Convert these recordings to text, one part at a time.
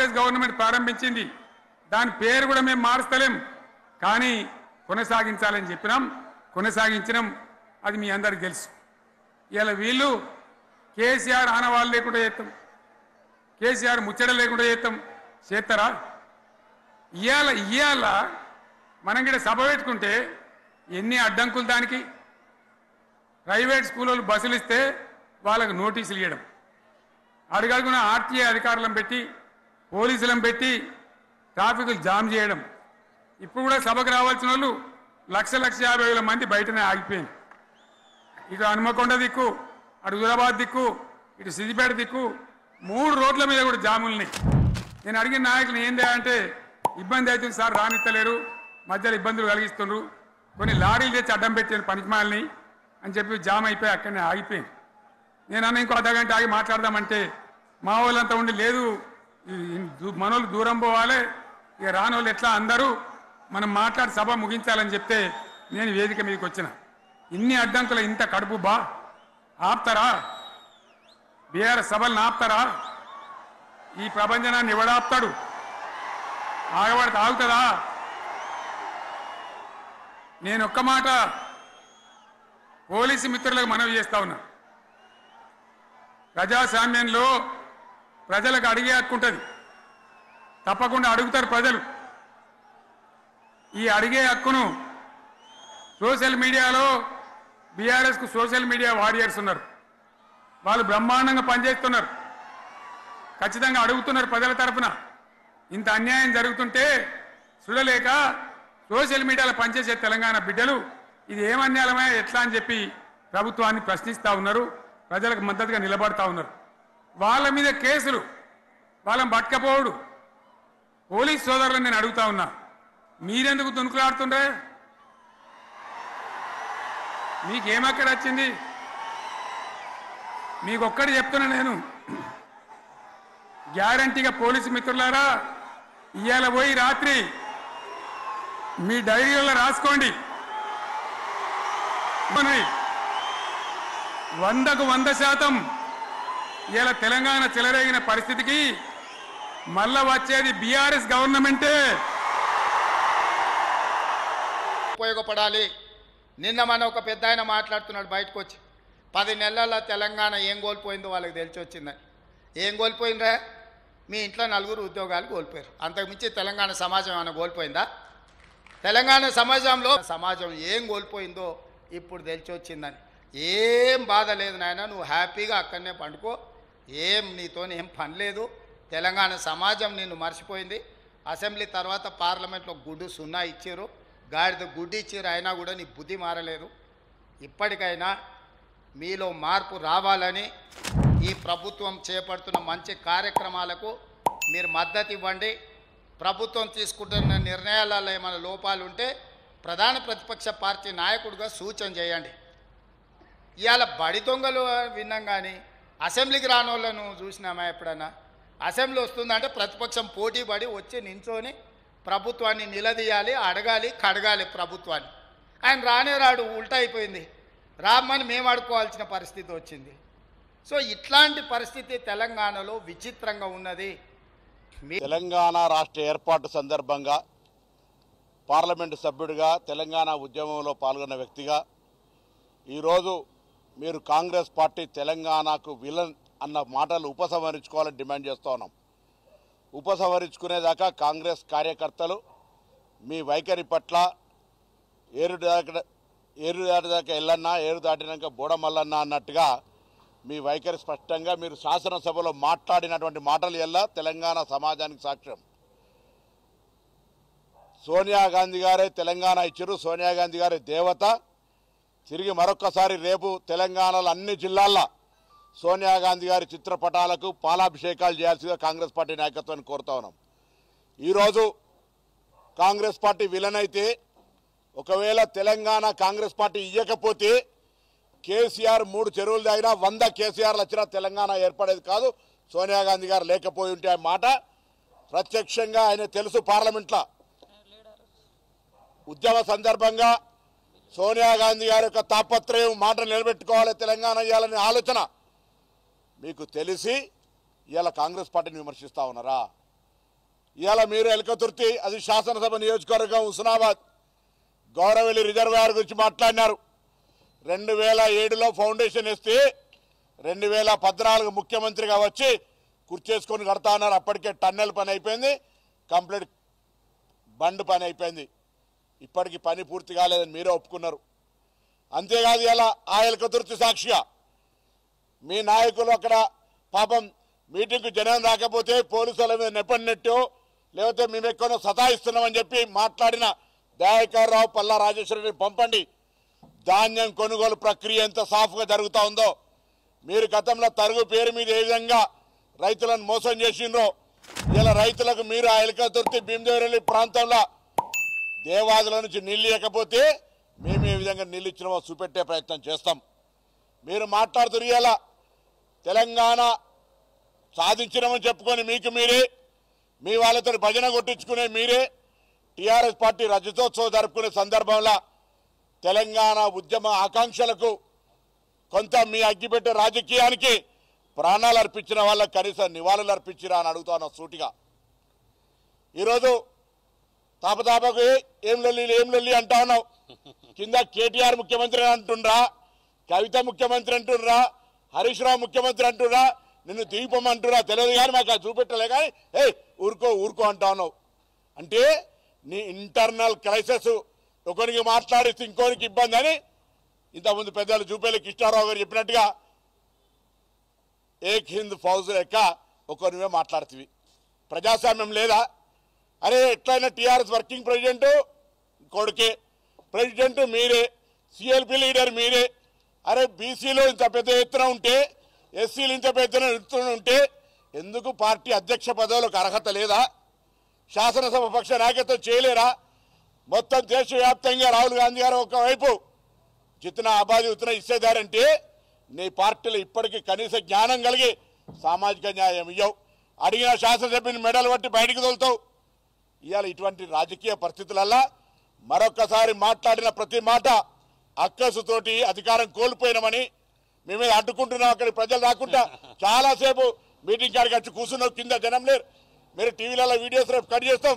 Congress government ప్రారంభించింది. దాని పేరు కూడా మేము మారుస్తలేం, కానీ కొనసాగించాలని చెప్పినాం, కొనసాగించినాం. అది మీ అందరికీ తెలుసు. ఇలా వీళ్ళు కేసీఆర్ ఆనవాళ్ళు లేకుండా చేస్తాం, కేసీఆర్ ముచ్చట లేకుండా చేస్తారా? ఇవాళ మనం కూడా సభ పెట్టుకుంటే ఎన్ని అడ్డంకులు దానికి. ప్రైవేట్ స్కూళ్ళు బస్సులు ఇస్తే వాళ్ళకు నోటీసులు ఇవ్వడం, అడుగడుగున ఆర్టీఏ అధికారులను పెట్టి పోలీసులను పెట్టి ట్రాఫిక్లు జామ్ చేయడం. ఇప్పుడు కూడా సభకు రావాల్సిన వాళ్ళు 1,50,000 మంది బయటనే ఆగిపోయింది. ఇటు హనుమకొండ దిక్కు, అటు హుజరాబాద్ దిక్కు, ఇటు సిద్దిపేట దిక్కు 3 రోడ్ల మీద కూడా జాములున్నాయి. నేను అడిగిన నాయకులు ఏంది అంటే ఇబ్బంది అవుతుంది సార్, రానిత్తలేరు, మధ్యలో ఇబ్బందులు కలిగిస్తున్నారు, కొన్ని లారీలు తెచ్చి అడ్డం పెట్టాను పనికిమాలని అని చెప్పి జామ్ అయిపోయి అక్కడనే ఆగిపోయింది. నేను అన్న ఇంకో అర్ధగంట ఆగి మాట్లాడదామంటే మా వాళ్ళంతా ఉండి లేదు, మనోళ్ళు దూరం పోవాలి, ఇక రానోళ్ళు ఎట్లా అందరూ మనం మాట్లాడి సభ ముగించాలని చెప్తే నేను వేదిక మీదకి వచ్చిన. ఇన్ని అడ్డంకులు ఇంత కడుపు ఆపుతారా? బీఆర్ఎస్ సభలను ఆపుతారా? ఈ ప్రపంచనాన్ని ఎవడాపుతాడు? ఆగబడితే ఆగుతుందా? నేను ఒక్క మాట పోలీసు మిత్రులకు మనవి చేస్తా ఉన్నా. ప్రజాస్వామ్యంలో ప్రజలకు అడిగే హక్కు ఉంటుంది, తప్పకుండా అడుగుతారు ప్రజలు. ఈ అడిగే హక్కును సోషల్ మీడియాలో బీఆర్ఎస్కు సోషల్ మీడియా వారియర్స్ ఉన్నారు, వాళ్ళు బ్రహ్మాండంగా పనిచేస్తున్నారు, ఖచ్చితంగా అడుగుతున్నారు ప్రజల తరఫున. ఇంత అన్యాయం జరుగుతుంటే చూడలేక సోషల్ మీడియాలో పనిచేసే తెలంగాణ బిడ్డలు ఇది ఏమన్యాయమే ఎట్లా అని చెప్పి ప్రభుత్వాన్ని ప్రశ్నిస్తూ ఉన్నారు, ప్రజలకు మద్దతుగా నిలబడతా ఉన్నారు. వాళ్ళ మీద కేసులు, వాళ్ళని పట్టుకపోవడు. పోలీస్ సోదరులను నేను అడుగుతా ఉన్నా, మీరెందుకు దునుకులాడుతుండ్రే? మీకేమక్కడ వచ్చింది? మీకు ఒక్కటి చెప్తున్నా నేను, గ్యారంటీగా పోలీసు మిత్రులారా, ఇవాళ పోయి రాత్రి మీ డైరీలలో రాసుకోండి, 100కు 100% ఇలా తెలంగాణ చెలరేగిన పరిస్థితికి మళ్ళా వచ్చేది బీఆర్ఎస్ గవర్నమెంటే ఉపయోగపడాలి. నిన్న మన ఒక పెద్ద ఆయన మాట్లాడుతున్నాడు బయటకు వచ్చి, 10 నెలల తెలంగాణ ఏం కోల్పోయిందో వాళ్ళకి తెలిసి వచ్చిందని. ఏం కోల్పోయిందా? మీ ఇంట్లో 4 ఉద్యోగాలు కోల్పోయారు, అంతకుమించి తెలంగాణ సమాజం ఏమైనా కోల్పోయిందా? తెలంగాణ సమాజం ఏం కోల్పోయిందో ఇప్పుడు తెలిసి వచ్చిందని. ఏం బాధ లేదు నాయన, నువ్వు హ్యాపీగా అక్కడనే పండుకో, నీతో ఏం పని లేదు. తెలంగాణ సమాజం నిన్ను మర్చిపోయింది. అసెంబ్లీ తర్వాత పార్లమెంట్లో గుడ్డు 0 ఇచ్చారు, గాడిద గుడ్డు ఇచ్చారు, అయినా కూడా నీ బుద్ధి మారలేదు. ఇప్పటికైనా మీలో మార్పు రావాలని ఈ ప్రభుత్వం చేపడుతున్న మంచి కార్యక్రమాలకు మీరు మద్దతు ఇవ్వండి. ప్రభుత్వం తీసుకుంటున్న నిర్ణయాలలో ఏమైనా లోపాలు ఉంటే ప్రధాన ప్రతిపక్ష పార్టీ నాయకుడిగా సూచన చేయండి. ఇవాళ బడి దొంగలు విన్నాం కానీ అసెంబ్లీకి రాని వాళ్ళను చూసినామా ఎప్పుడన్నా? అసెంబ్లీ వస్తుందంటే ప్రతిపక్షం పోటీ పడి వచ్చి నించొని ప్రభుత్వాన్ని నిలదీయాలి, అడగాలి, కడగాలి ప్రభుత్వాన్ని. ఆయన రానే రాడు, ఉల్టా అయిపోయింది. రామ్మని మేము అడుకోవాల్సిన పరిస్థితి వచ్చింది. సో ఇట్లాంటి పరిస్థితి తెలంగాణలో విచిత్రంగా ఉన్నది. తెలంగాణ రాష్ట్ర ఏర్పాటు సందర్భంగా పార్లమెంటు సభ్యుడిగా తెలంగాణ ఉద్యమంలో పాల్గొన్న వ్యక్తిగా ఈరోజు మీరు కాంగ్రెస్ పార్టీ తెలంగాణకు విలన్ అన్న మాటలు ఉపసంహరించుకోవాలని డిమాండ్ చేస్తూ ఉన్నాం. ఉపసంహరించుకునేదాకా కాంగ్రెస్ కార్యకర్తలు మీ వైఖరి పట్ల ఏరు దాటిదాకా ఎల్లన్నా, ఏరు దాటినాక బోడమల్లన్నా అన్నట్టుగా మీ వైఖరి స్పష్టంగా మీరు శాసనసభలో మాట్లాడినటువంటి మాటలు ఎల్లా తెలంగాణ సమాజానికి సాక్ష్యం. సోనియా గాంధీ గారే తెలంగాణ ఇచ్చారు, సోనియా గాంధీ గారి దేవత. తిరిగి మరొక్కసారి రేపు తెలంగాణలో అన్ని జిల్లాల్లో సోనియా గాంధీ గారి చిత్రపటాలకు పాలాభిషేకాలు చేయాల్సిగా కాంగ్రెస్ పార్టీ నాయకత్వాన్ని కోరుతా ఉన్నాం. ఈరోజు కాంగ్రెస్ పార్టీ విలన్ అయితే, ఒకవేళ తెలంగాణ కాంగ్రెస్ పార్టీ ఇవ్వకపోతే కేసీఆర్ 3 చెరువులు తాగినా 100 కేసీఆర్లు వచ్చినా తెలంగాణ ఏర్పడేది కాదు. సోనియా గాంధీ గారు లేకపోయి ఉంటే ఆ మాట ప్రత్యక్షంగా ఆయన తెలుసు. పార్లమెంట్లో ఉద్యమ సందర్భంగా సోనియా గాంధీ గారి యొక్క తాపత్రయం మాట నిలబెట్టుకోవాలి, తెలంగాణ ఇవ్వాలనే ఆలోచన మీకు తెలిసి ఇలా కాంగ్రెస్ పార్టీని విమర్శిస్తూ ఉన్నారా? ఇవాళ మీరు ఎలకతుర్తి, అది శాసనసభ నియోజకవర్గం హుస్నాబాద్ గౌరవెల్లి రిజర్వాయర్ గురించి మాట్లాడినారు. 2007లో ఫౌండేషన్ వేస్తే 2014 ముఖ్యమంత్రిగా వచ్చి కుర్చేసుకొని కడతా ఉన్నారు. అప్పటికే టన్నెల్ పని అయిపోయింది, కంప్లీట్ బండ్ పని అయిపోయింది. ఇప్పటికి పని పూర్తి కాలేదని మీరే ఒప్పుకున్నారు. అంతేకాదు ఇలా ఆ ఎలకతుర్తి సాక్షిగా మీ నాయకులు అక్కడ పాపం మీటింగ్కు జనం రాకపోతే పోలీసుల మీద నెప్పన్నట్టు, లేకపోతే మేము ఎక్కువ సతాయిస్తున్నామని చెప్పి మాట్లాడిన దయాకర్ రావు, పల్లా రాజేశ్వరరెడ్డి పంపండి. ధాన్యం కొనుగోలు ప్రక్రియ ఎంత సాఫ్గా జరుగుతూ ఉందో, మీరు గతంలో తరుగు పేరు మీద ఏ విధంగా రైతులను మోసం చేసిండ్రో, ఇలా రైతులకు మీరు ఆ ఎలకతుర్తి భీమదేవరల్లి ప్రాంతంలో దేవాదుల నుంచి నీళ్ళు ఇవ్వకపోతే మేము ఏ విధంగా నీళ్ళు ఇచ్చినామో చూపెట్టే ప్రయత్నం చేస్తాం. మీరు మాట్లాడుతున్నారు ఇలా తెలంగాణ సాధించినామని చెప్పుకొని మీకు మీరే, మీ వాళ్ళతో భజన కొట్టించుకునే మీరే టీఆర్ఎస్ పార్టీ రజతోత్సవం జరుపుకునే సందర్భంలో తెలంగాణ ఉద్యమ ఆకాంక్షలకు కొంత మీ అగ్గిపెట్టే రాజకీయానికి ప్రాణాలు అర్పించిన వాళ్ళకి కనీసం నివాళులు అర్పించిరా అని అడుగుతాను సూటిగా. ఈరోజు తాపతాపకు ఏం లొల్లి అంటా ఉన్నావు. కింద కేటీఆర్ ముఖ్యమంత్రి అంటుండ్రా, కవిత ముఖ్యమంత్రి అంటుండ్రా, హరీష్ రావు ముఖ్యమంత్రి అంటున్నా, నిన్ను తీపమంటున్నా తెలియదు కానీ మాకు అది చూపెట్టలే కానీ ఊరుకో అంటా ఉన్నావు. అంటే నీ ఇంటర్నల్ క్రైసిస్ ఒకరికి మాట్లాడిస్తే ఇంకోరికి ఇబ్బంది అని ఇంతకుముందు పెద్దలు చూపేలి కృష్ణారావు గారు చెప్పినట్టుగా ఏక్ హింద్ ఫౌజ్ లెక్క ఒకరివే మాట్లాడుతుంది. ప్రజాస్వామ్యం లేదా? అరే ఎట్లయినా టీఆర్ఎస్ వర్కింగ్ ప్రెసిడెంట్ కొడుకే, ప్రెసిడెంట్ మీరే, సిఎల్పి లీడర్ మీరే. అరే బీసీలో ఇంత పెద్ద ఎత్తున ఉంటే, ఎస్సీలు ఇంత పెద్ద ఎత్తున ఉంటే ఎందుకు పార్టీ అధ్యక్ష పదవులకు అర్హత లేదా? శాసనసభ పక్ష నాయకత్వం చేయలేరా? మొత్తం దేశవ్యాప్తంగా రాహుల్ గాంధీ గారు ఒకవైపు జితనా ఆబాదీ ఉత్తన ఇచ్చేదారంటే నీ పార్టీలో ఇప్పటికీ కనీస జ్ఞానం కలిగి సామాజిక న్యాయం ఇవ్వవు. అడిగిన శాసనసభ్యుని మెడలు పట్టి బయటికి తోలుతావు. ఇవాళ ఇటువంటి రాజకీయ పరిస్థితులల్లా మరొక్కసారి మాట్లాడిన ప్రతి మాట అక్కసుతోటి అధికారం కోల్పోయినామని మీ మీద అడ్డుకుంటున్నాం. అక్కడి ప్రజలు రాకుండా చాలాసేపు మీటింగ్ కాడికి వచ్చి కూర్చున్నావు, కింద జనం లేరు. మీరు టీవీలలో వీడియోస్ రేపు కట్ చేస్తాం.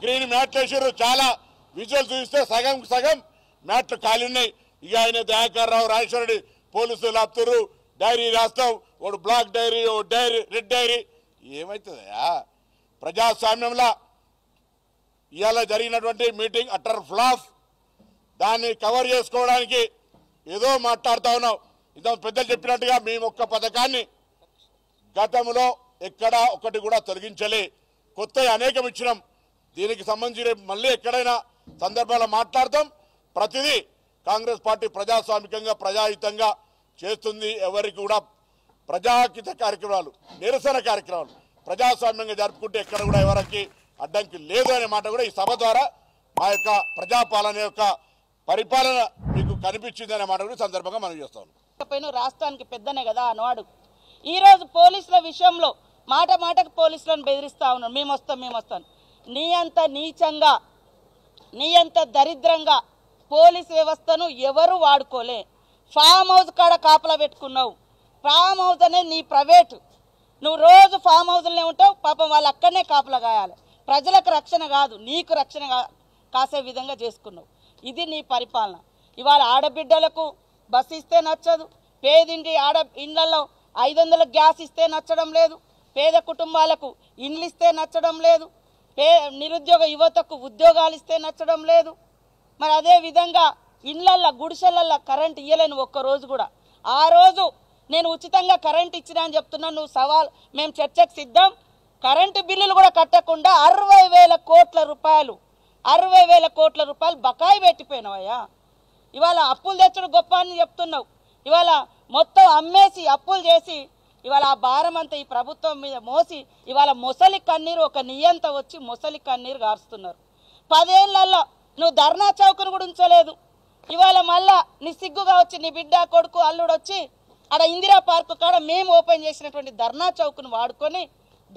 గ్రీన్ మ్యాట్లు వేసారు, చాలా విజువల్ చూస్తే సగం మ్యాట్లు ఖాళీ ఉన్నాయి. ఇక ఆయన దయాకర్ రావు, రాజేశ్వరరెడ్డి పోలీసులు లాపుతారు, డైరీ రాస్తాం, ఒకడు బ్లాక్ డైరీ, ఓ డైరీ రెడ్ డైరీ. ఏమవుతుందా ప్రజాస్వామ్యంలో? ఇవాళ జరిగినటువంటి మీటింగ్ అటర్ ఫ్లాప్. దాన్ని కవర్ చేసుకోవడానికి ఏదో మాట్లాడుతూ ఉన్నాం. ఇంత పెద్దలు చెప్పినట్టుగా మేము ఒక్క పథకాన్ని గతంలో ఎక్కడా ఒకటి కూడా తొలగించలే, కొత్త అనేకం ఇచ్చినాం. దీనికి సంబంధించి మళ్ళీ ఎక్కడైనా సందర్భాల్లో మాట్లాడతాం. ప్రతిదీ కాంగ్రెస్ పార్టీ ప్రజాస్వామికంగా ప్రజాహితంగా చేస్తుంది. ఎవరికి కూడా ప్రజాహిత కార్యక్రమాలు, నిరసన కార్యక్రమాలు ప్రజాస్వామ్యంగా జరుపుకుంటే ఎక్కడ కూడా ఎవరికి అడ్డంకి లేదు అనే మాట కూడా ఈ సభ ద్వారా మా యొక్క ప్రజాపాలన యొక్క పరిపాలన మీకు కనిపించింది అనే మాట కూడా సందర్భంగా మనం చేస్తాం. రాష్ట్రానికి పెద్దనే కదా అన్నవాడు ఈరోజు పోలీసుల విషయంలో మాటకు పోలీసులను బెదిరిస్తా ఉన్నారు. మేము వస్తాం. నీ అంత నీచంగా, నీ అంత దరిద్రంగా పోలీస్ వ్యవస్థను ఎవరు వాడుకోలే. ఫామ్ హౌస్ కాడ కాపలా పెట్టుకున్నావు. ఫామ్ హౌస్ అనేది నీ ప్రైవేటు. నువ్వు రోజు ఫామ్ హౌస్లోనే ఉంటావు. పాపం వాళ్ళు అక్కడనే కాపలా కాయాలి. ప్రజలకు రక్షణ కాదు, నీకు రక్షణ కాసే విధంగా చేసుకున్నావు. ఇది నీ పరిపాలన. ఇవాళ ఆడబిడ్డలకు బస్సు ఇస్తే నచ్చదు, పేదింటి ఇళ్లలో 500 గ్యాస్ ఇస్తే నచ్చడం లేదు, పేద కుటుంబాలకు ఇండ్లు ఇస్తే నచ్చడం లేదు, నిరుద్యోగ యువతకు ఉద్యోగాలు ఇస్తే నచ్చడం లేదు. మరి అదే విధంగా ఇళ్లల్లో గుడిసెలల్లో కరెంట్ ఇయ్యలేను ఒక్కరోజు కూడా. ఆ రోజు నేను ఉచితంగా కరెంట్ ఇచ్చినా అని చెప్తున్నా, నువ్వు సవాల్, మేము చర్చకు సిద్ధం. కరెంటు బిల్లులు కూడా కట్టకుండా 60,000 కోట్ల రూపాయలు 60,000 కోట్ల రూపాయలు బకాయి పెట్టిపోయినావయ్యా. ఇవాళ అప్పులు తెచ్చడం గొప్ప అని చెప్తున్నావు. ఇవాళ మొత్తం అమ్మేసి అప్పులు చేసి ఇవాళ ఆ భారం అంతా ఈ ప్రభుత్వం మీద మోసి ఇవాళ మొసలి కన్నీరు, ఒక నియంత వచ్చి మొసలి కన్నీరు గారుస్తున్నారు. 10 ఏళ్లలో నువ్వు ధర్నా చౌకను కూడా ఉంచలేదు. ఇవాళ మళ్ళా నీ సిగ్గుగా వచ్చి నీ బిడ్డ కొడుకు అల్లుడు వచ్చి ఆడ ఇందిరా పార్కు కాడ మేము ఓపెన్ చేసినటువంటి ధర్నా చౌకను వాడుకొని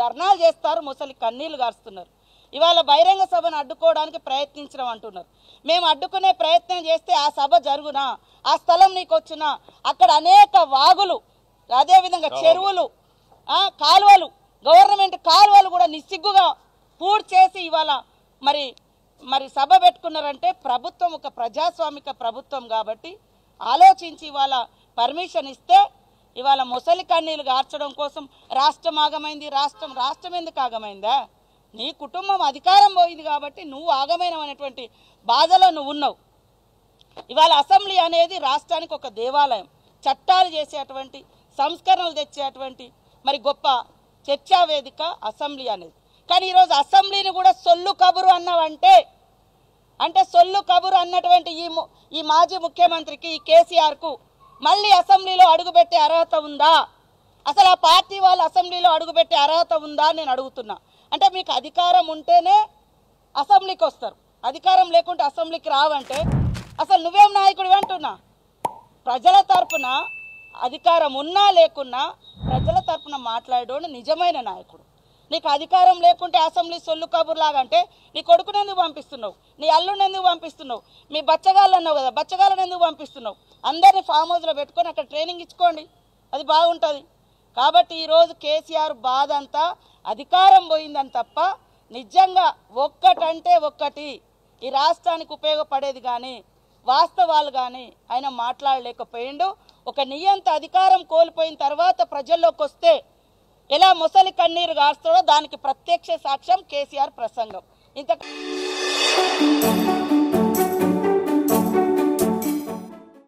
ధర్నాలు చేస్తారు, మొసలి కన్నీళ్లు గారుస్తున్నారు. ఇవాళ బహిరంగ సభను అడ్డుకోవడానికి ప్రయత్నించడం అంటున్నారు. మేము అడ్డుకునే ప్రయత్నం చేస్తే ఆ సభ జరుగునా, ఆ స్థలం నీకు వచ్చినా, అక్కడ అనేక వాగులు, అదేవిధంగా చెరువులు, కాలువలు, గవర్నమెంట్ కాలువలు కూడా నిస్సిగ్గుగా పూర్తి చేసి ఇవాళ మరి సభ పెట్టుకున్నారంటే ప్రభుత్వం ఒక ప్రజాస్వామిక ప్రభుత్వం కాబట్టి ఆలోచించి ఇవాళ పర్మిషన్ ఇస్తే ఇవాళ ముసలి కన్నీళ్ళు గార్చడం కోసం రాష్ట్రం ఆగమైంది. రాష్ట్రం ఎందుకు ఆగమైందా? నీ కుటుంబం అధికారం పోయింది కాబట్టి నువ్వు ఆగమైనటువంటి బాధలో నువ్వు ఉన్నావు. ఇవాళ అసెంబ్లీ అనేది రాష్ట్రానికి ఒక దేవాలయం, చట్టాలు చేసేటువంటి, సంస్కరణలు తెచ్చేటువంటి మరి గొప్ప చర్చా వేదిక అసెంబ్లీ అనేది. కానీ ఈరోజు అసెంబ్లీని కూడా సొల్లు కబురు అన్నావంటే, అంటే సొల్లు కబురు అన్నటువంటి ఈ మాజీ ముఖ్యమంత్రికి, ఈ కేసీఆర్కు మళ్ళీ అసెంబ్లీలో అడుగుపెట్టే అర్హత ఉందా? అసలు ఆ పార్టీ వాళ్ళు అసెంబ్లీలో అడుగుపెట్టే అర్హత ఉందా అని నేను అడుగుతున్నా. అంటే మీకు అధికారం ఉంటేనే అసెంబ్లీకి వస్తారు, అధికారం లేకుంటే అసెంబ్లీకి రావంటే అసలు నువ్వేం నాయకుడు అంటున్నా? ప్రజల తరపున అధికారం ఉన్నా లేకున్నా ప్రజల తరపున మాట్లాడేవాడు నిజమైన నాయకుడు. నీకు అధికారం లేకుంటే అసెంబ్లీ సొల్లు కబుర్లాగంటే నీ కొడుకుని ఎందుకు పంపిస్తున్నావు? నీ అల్లుని ఎందుకు పంపిస్తున్నావు? మీ బచ్చగాళ్ళు అన్నావు కదా, బచ్చగాళ్ళని ఎందుకు పంపిస్తున్నావు? అందరినీ ఫామ్ హౌస్లో పెట్టుకొని అక్కడ ట్రైనింగ్ ఇచ్చుకోండి, అది బాగుంటుంది. కాబట్టి ఈరోజు కేసీఆర్ బాధ అంతా అధికారం పోయిందని తప్ప నిజంగా ఒక్కటంటే ఒక్కటి ఈ రాష్ట్రానికి ఉపయోగపడేది కానీ వాస్తవాలు కానీ ఆయన మాట్లాడలేకపోయిండు. ఒక నియంత అధికారం కోల్పోయిన తర్వాత ప్రజల్లోకి వస్తే ఎలా ముసలి కన్నీరు గారుస్తాడో దానికి ప్రత్యక్ష సాక్ష్యం కేసీఆర్ ప్రసంగం. ఇంత